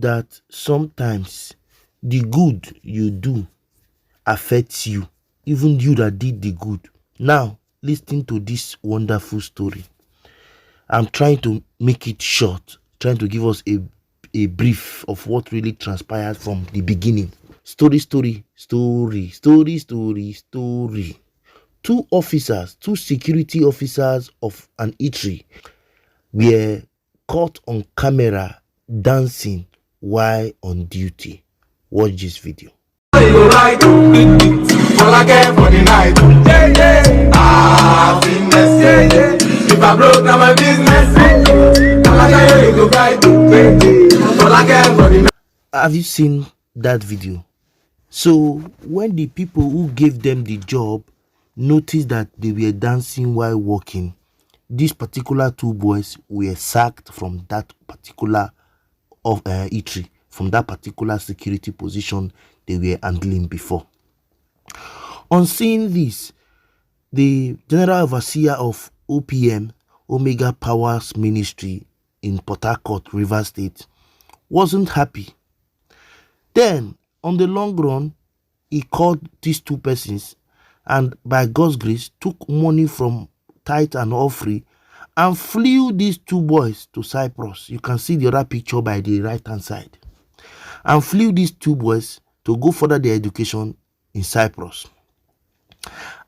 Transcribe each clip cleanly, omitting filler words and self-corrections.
that sometimes the good you do affects you, even you that did the good. Now, listen to this wonderful story. I'm trying to make it short, trying to give us a brief of what really transpired from the beginning. Story. Two security officers of an eatery were caught on camera dancing while on duty. Watch this video. If I broke down my business, have you seen that video? So when the people who gave them the job noticed that they were dancing while working, these particular two boys were sacked from that particular eatery, from that particular security position they were handling before. On seeing this, the general overseer of OPM Omega Powers Ministry in Port Harcourt, Rivers State, wasn't happy. Then, on the long run, he called these two persons and by God's grace took money from tithe and offering and flew these two boys to Cyprus. You can see the other picture by the right hand side. And flew these two boys to go further their education in Cyprus.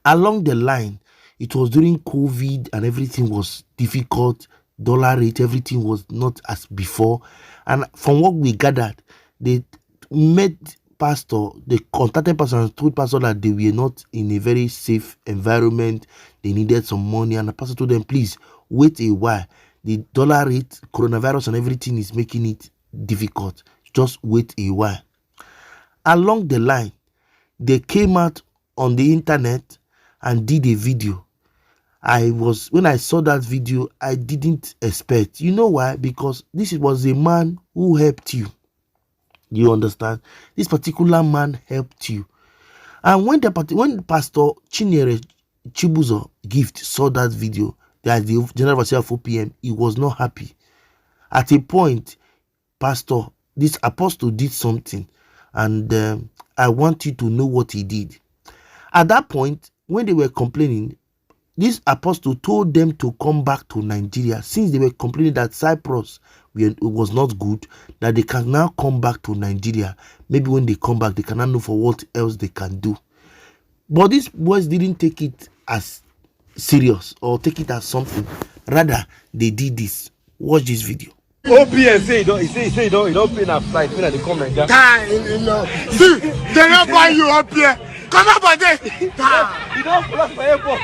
Along the line, it was during COVID and everything was difficult. Dollar rate, everything was not as before. And from what we gathered, they met pastor, they contacted pastor and told pastor that they were not in a very safe environment. They needed some money, and the pastor told them, please wait a while. The dollar rate, coronavirus and everything is making it difficult. Just wait a while. Along the line, they came out on the internet and did a video. When I saw that video, I didn't expect. You know why? Because this was a man who helped you. You understand? This particular man helped you. And when Pastor CHINYERE CHIBUZO Gift saw that video, that the general overseer of OPM, he was not happy. At a point, Pastor, this apostle did something, and I want you to know what he did. At that point, when they were complaining, this apostle told them to come back to Nigeria, since they were complaining that Cyprus was not good, that they can now come back to Nigeria. Maybe when they come back, they cannot know for what else they can do. But these boys didn't take it as serious or take it as something. Rather, they did this. Watch this video. OPM say he don't pay na flight when they come Nigeria. See, they don't buy you up here. Come on, buddy. He don't pull up for airport.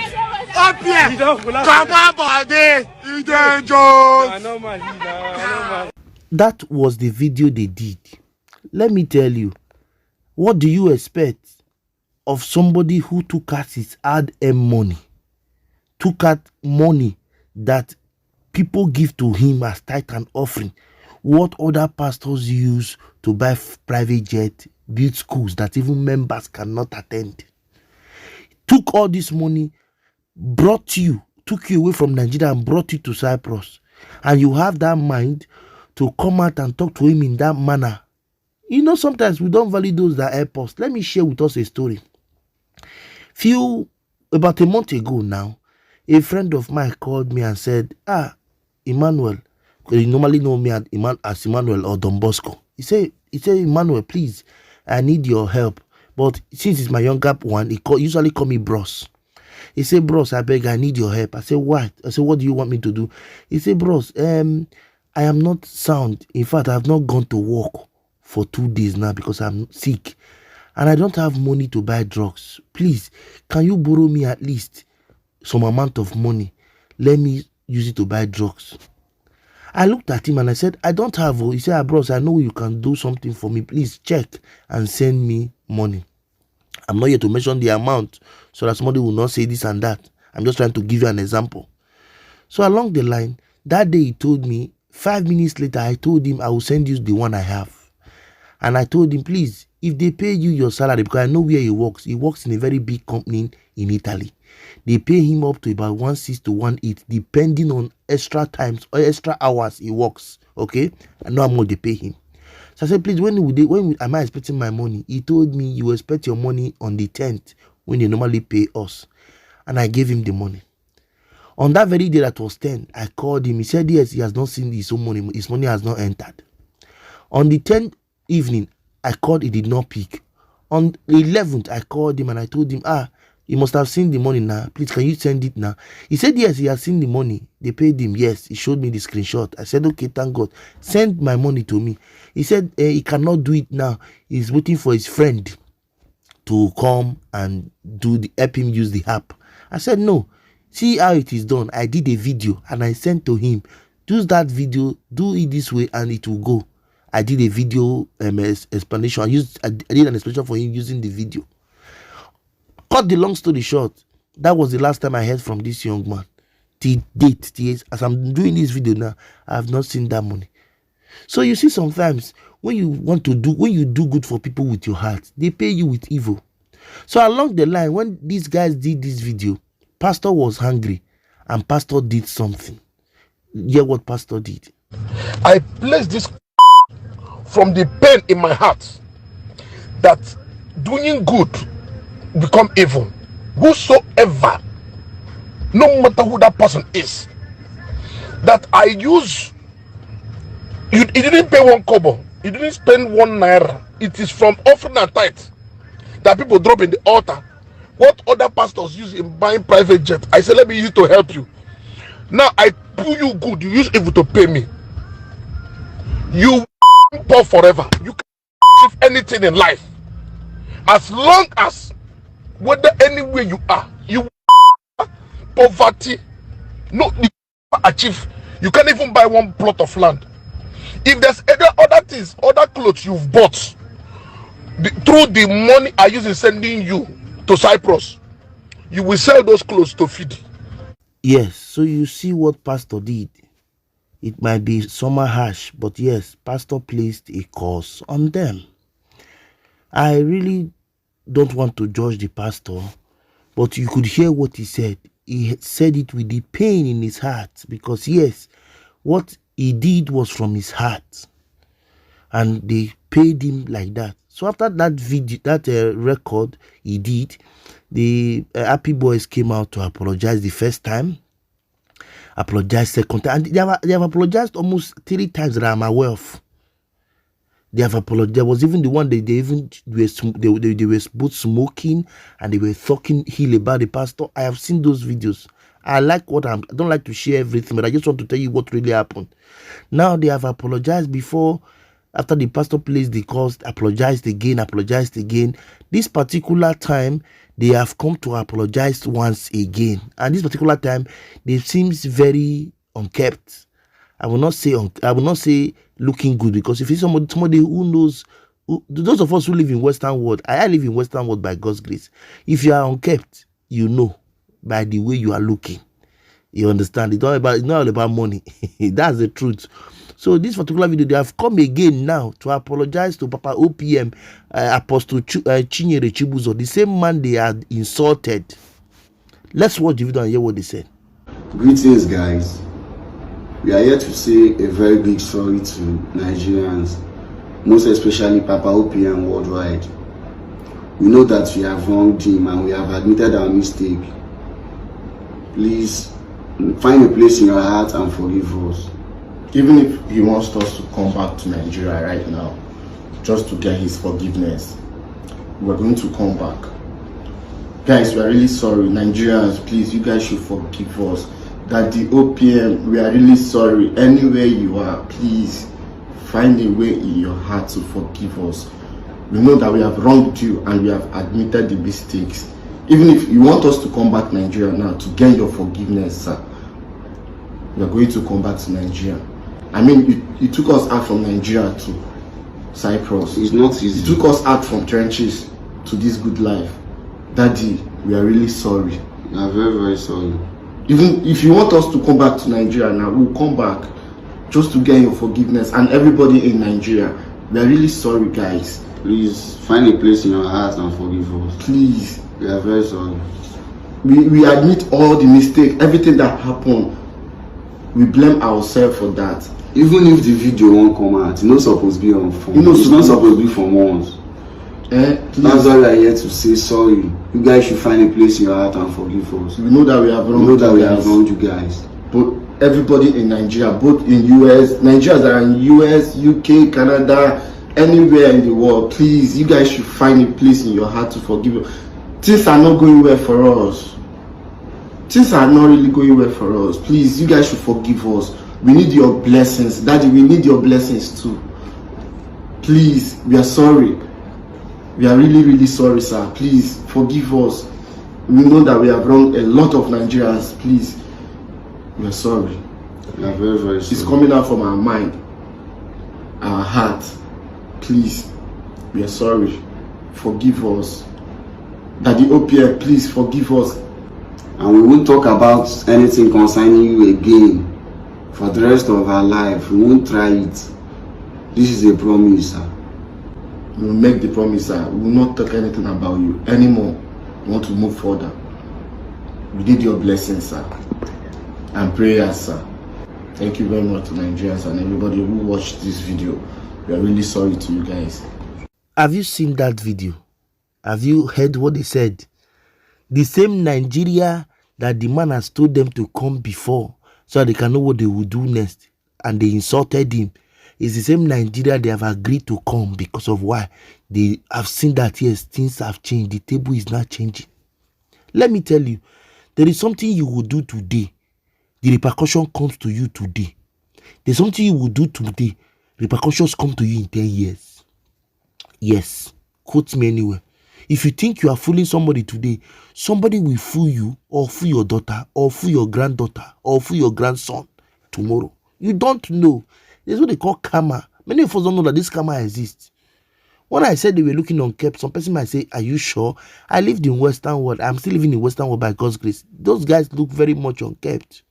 Up here. He don't pull up. Come on, buddy. You dangerous. No man. That was the video they did. Let me tell you, what do you expect of somebody who took out his hard-earned money, took out money that people give to him as tithe and offering, what other pastors use to buy private jet, build schools that even members cannot attend? Took all this money, took you away from Nigeria and brought you to Cyprus, and you have that mind to come out and talk to him in that manner. You know, sometimes we don't value those that help us. Let me share with us a story. About a month ago now, a friend of mine called me and said, Emmanuel, you normally know me as Emmanuel or Don Bosco. He said, Emmanuel, please, I need your help. But since it's my younger one, he usually call me bros. He said, bros, I beg, I need your help. I said, what? I said, what do you want me to do? He said, bros, I am not sound. In fact, I have not gone to work for 2 days now because I'm sick. And I don't have money to buy drugs. Please, can you borrow me at least some amount of money? Let me use it to buy drugs. I looked at him and I said, I don't have. He said, bros, I know you can do something for me. Please check and send me money. I'm not here to mention the amount so that somebody will not say this and that. I'm just trying to give you an example. So along the line, that day he told me, 5 minutes later, I told him I will send you the one I have. And I told him, please, if they pay you your salary, because I know where he works in a very big company in Italy. They pay him up to about 1.6 to 1.8, depending on extra times or extra hours he works. Okay? I know how much they pay him. So I said, please, am I expecting my money? He told me, you expect your money on the 10th when they normally pay us. And I gave him the money. On that very day that was 10, I called him. He said, yes, he has not seen his own money. His money has not entered. On the 10th evening, I called, he did not pick. On the 11th, I called him and I told him, he must have seen the money now. Please, can you send it now? He said, yes, he has seen the money. They paid him. Yes, he showed me the screenshot. I said, okay, thank God. Send my money to me. He said, he cannot do it now. He's waiting for his friend to come and help him use the app. I said, no. See how it is done. I did a video and I sent to him. Use that video, do it this way, and it will go. I did a video explanation. I did an explanation for him using the video. Cut the long story short, that was the last time I heard from this young man. Till date, as I'm doing this video now, I have not seen that money. So you see, sometimes when you do good for people with your heart, they pay you with evil. So along the line, when these guys did this video, Pastor was hungry and Pastor did something. Hear what Pastor did. I place this from the pain in my heart that doing good become evil. Whosoever, no matter who that person is, that I use, you didn't pay 1 kobo, you didn't spend 1 naira. It is from offering and tithe that people drop in the altar. What other pastors use in buying private jet, I say, let me use it to help you. Now I do you good, you use evil to pay me. You poor forever. You can achieve anything in life as long as, whether anywhere you are, you poverty, no, you achieve. You can't even buy 1 plot of land. If there's other things, other clothes you've bought through the money I use in sending you to Cyprus, you will sell those clothes to feed. Yes, so you see what Pastor did. It might be somehow harsh, but yes, Pastor placed a curse on them. I really don't want to judge the pastor, but you could hear what he said. He said it with the pain in his heart, because yes, what he did was from his heart, and they paid him like that. So after that video, that record he did, the Happy Boys came out to apologize the first time, apologized second time, and they have apologized almost 3 times that I'm aware of. They have apologized. There was even the one they were both smoking and they were talking ill about the pastor. I have seen those videos. I don't like to share everything, but I just want to tell you what really happened. Now they have apologized before. After the pastor placed the curse, apologized again. This particular time, they have come to apologize once again. And this particular time, they seems very unkept. I will not say looking good, because if it's somebody who knows, those of us who live in Western world, I live in Western world by God's grace. If you are unkept, you know by the way you are looking. You understand? It's not all about money. That's the truth. So this particular video, they have come again now to apologize to Papa OPM, Apostle CHINYERE CHIBUZO, the same man they had insulted. Let's watch the video and hear what they said. Greetings, guys. We are here to say a very big sorry to Nigerians, most especially Papa OPM worldwide. We know that we have wronged him and we have admitted our mistake. Please find a place in your heart and forgive us. Even if he wants us to come back to Nigeria right now, just to get his forgiveness, we're going to come back. Guys, we are really sorry. Nigerians, please, you guys should forgive us. That the OPM, we are really sorry. Anywhere you are, please find a way in your heart to forgive us. We know that we have wronged you and we have admitted the mistakes. Even if you want us to come back to Nigeria now to gain your forgiveness, sir, we are going to come back to Nigeria. I mean, you took us out from Nigeria to Cyprus. It's not easy. You took us out from trenches to this good life. Daddy, we are really sorry. We are very, very sorry. Even if you want us to come back to Nigeria now, we'll come back just to get your forgiveness. And everybody in Nigeria, we are really sorry, guys. Please find a place in your heart and forgive us. Please. We are very sorry. We admit all the mistakes, everything that happened. We blame ourselves for that. Even if the video won't come out, it's not supposed to be on phone. It's not supposed to be from once. That's why we are here to say sorry. You guys should find a place in your heart and forgive us. We know that we have wronged. We know that we have wronged you guys. But everybody in Nigeria, both in US, Nigerians that are in US, UK, Canada, anywhere in the world, please, you guys should find a place in your heart to forgive us. Things are not going well for us. Things are not really going well for us. Please, you guys should forgive us. We need your blessings. Daddy, we need your blessings too. Please, we are sorry. We are really, really sorry, sir. Please, forgive us. We know that we have wronged a lot of Nigerians. Please, we are sorry. We are very, very sorry. It's coming out from our mind, our heart. Please, we are sorry. Forgive us. Daddy OPM, please forgive us. And we won't talk about anything concerning you again for the rest of our life. We won't try it. This is a promise, sir. We will make the promise, sir. We will not talk anything about you anymore. We want to move further. We need your blessings, sir, and prayers, sir. Thank you very much to Nigerians and everybody who watched this video. We are really sorry to you guys. Have you seen that video? Have you heard what they said? The same Nigeria that the man has told them to come before so that they can know what they will do next, and they insulted him, is the same Nigeria they have agreed to come because of why they have seen that yes, things have changed. The table is not changing. Let me tell you, there is something you will do today. The repercussion comes to you today. There's something you will do today. Repercussions come to you in 10 years. Yes, quote me anywhere. If you think you are fooling somebody today, somebody will fool you, or fool your daughter, or fool your granddaughter, or fool your grandson tomorrow. You don't know. This is what they call karma. Many of us don't know that this karma exists. When I said they were looking unkept, some person might say, are you sure? I lived in Western world. I'm still living in Western world by God's grace. Those guys look very much unkept.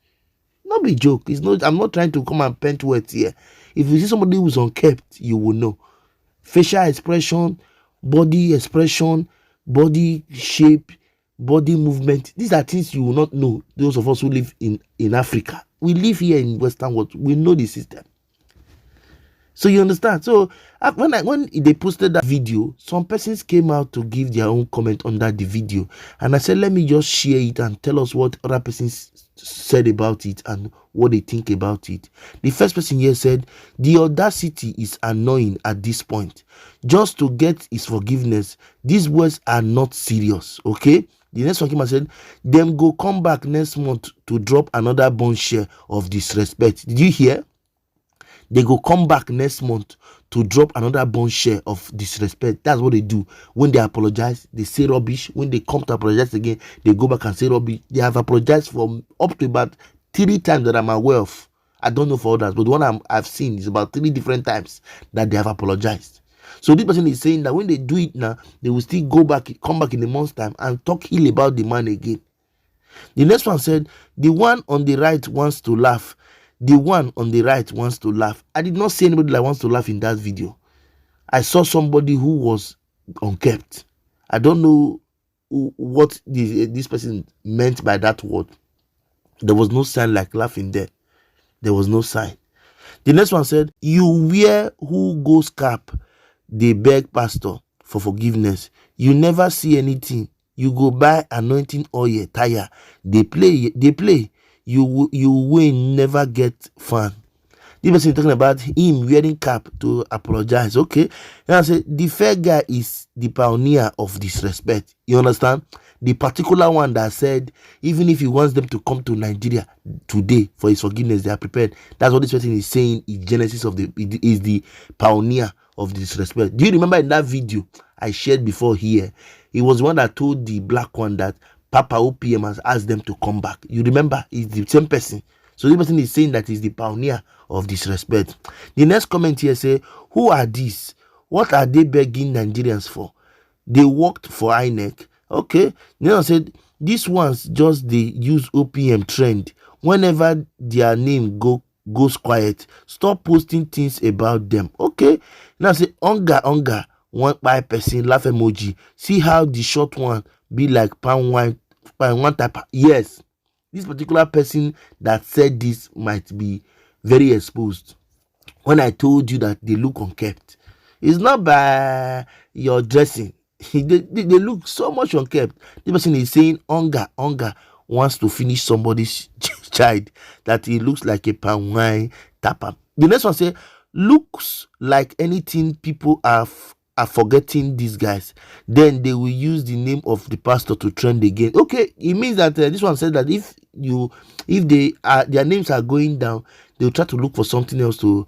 Not be joke. It's not. I'm not trying to come and paint words here. If you see somebody who's unkept, you will know. Facial expression, body expression, body shape, body movement. These are things you will not know. Those of us who live in Africa. We live here in Western world. We know the system. So you understand? So when they posted that video, some persons came out to give their own comment under the video. And I said, let me just share it and tell us what other persons said about it and what they think about it. The first person here said, the audacity is annoying at this point. Just to get his forgiveness, these words are not serious, okay? The next one came and said, them go come back next month to drop another bone share of disrespect. Did you hear? They go come back next month to drop another bone share of disrespect. That's what they do. When they apologize, they say rubbish. When they come to apologize again, they go back and say rubbish. They have apologized for up to about 3 times that I'm aware of. I don't know for others, but the one I've seen is about 3 different times that they have apologized. So this person is saying that when they do it now, they will still come back in a month's time and talk ill about the man again. The next one said, the one on the right wants to laugh. The one on the right wants to laugh. I did not see anybody that wants to laugh in that video. I saw somebody who was unkept. I don't know what this person meant by that word. There was no sign like laughing there. There was no sign. The next one said, you wear who goes cap, they beg pastor for forgiveness. You never see anything. You go buy anointing oil, tire. They play. You will never get fun. This person talking about him wearing cap to apologize. Okay. And I say the fair guy is the pioneer of disrespect. You understand? The particular one that said even if he wants them to come to Nigeria today for his forgiveness, they are prepared. That's what this person is saying. Is Genesis of is the pioneer of disrespect. Do you remember in that video I shared before here? He was the one that told the black one that Papa OPM has asked them to come back. You remember? It's the same person. So this person is saying that he's the pioneer of disrespect. The next comment here say, who are these? What are they begging Nigerians for? They worked for INEC. Okay. Then I said, these ones just they use OPM trend. Whenever their name goes quiet, stop posting things about them. Okay. Now I say, hunger, one by person, laugh emoji. See how the short one be like palm wine type. Yes, this particular person that said this might be very exposed. when I told you that they look unkept. It's not by your dressing. They look so much unkept. The person is saying hunger wants to finish somebody's child, that he looks like a palm wine tapper. The next one say looks like anything. People are forgetting these guys. Then they will use the name of the pastor to trend again. Okay, it means that this one said that if they are, their names are going down, they'll try to look for something else to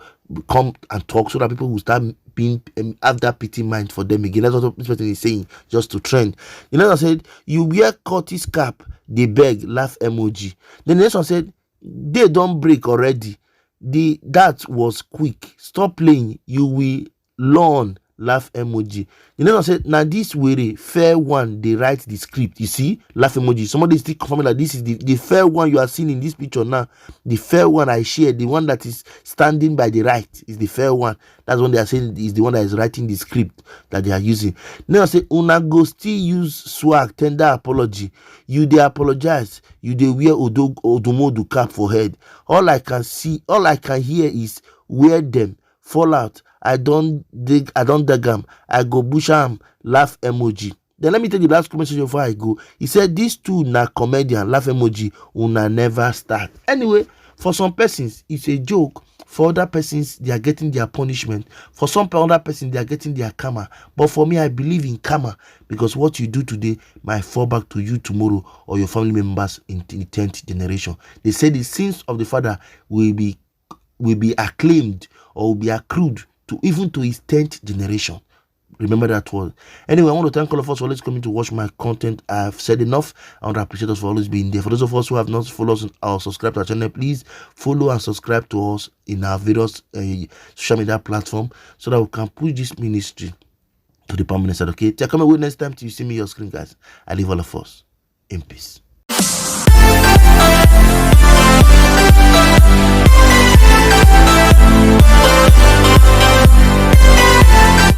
come and talk, so that people will start being have that pity mind for them again. That's what this person is saying, just to trend. The next one said you wear Curtis cap, they beg, laugh emoji. Then the next one said they don't break already. That was quick. Stop playing, you will learn, laugh emoji. The next one said now this way fair one, they write the script. You see, laugh emoji. Somebody is still confirming that this is the fair one you are seeing in this picture now. The fair one I shared, the one that is standing by the right, is the fair one. That's when they are saying is the one that is writing the script that they are using. Now say una go still use swag, tender apology. You they apologize, you they wear odomodu cap for head. All I can hear is wear them, fall out. I don't dig am. I go bush am, laugh emoji. Then let me tell you the last comment section before I go. He said these two na comedian, laugh emoji, una never start. Anyway, for some persons it's a joke. For other persons, they are getting their punishment. For some other persons, they are getting their karma. But for me, I believe in karma, because what you do today might fall back to you tomorrow or your family members in the 10th generation. They say the sins of the father will be acclaimed or will be accrued to even to his 10th generation. Remember that word. Anyway, I want to thank all of us for always coming to watch my content. I've said enough. I want to appreciate us for always being there. For those of us who have not followed us or subscribed to our channel, please follow and subscribe to us in our various social media platform, so that we can push this ministry to the permanent side. Okay, till I come away next time till you see me on your screen, guys. I leave all of us in peace.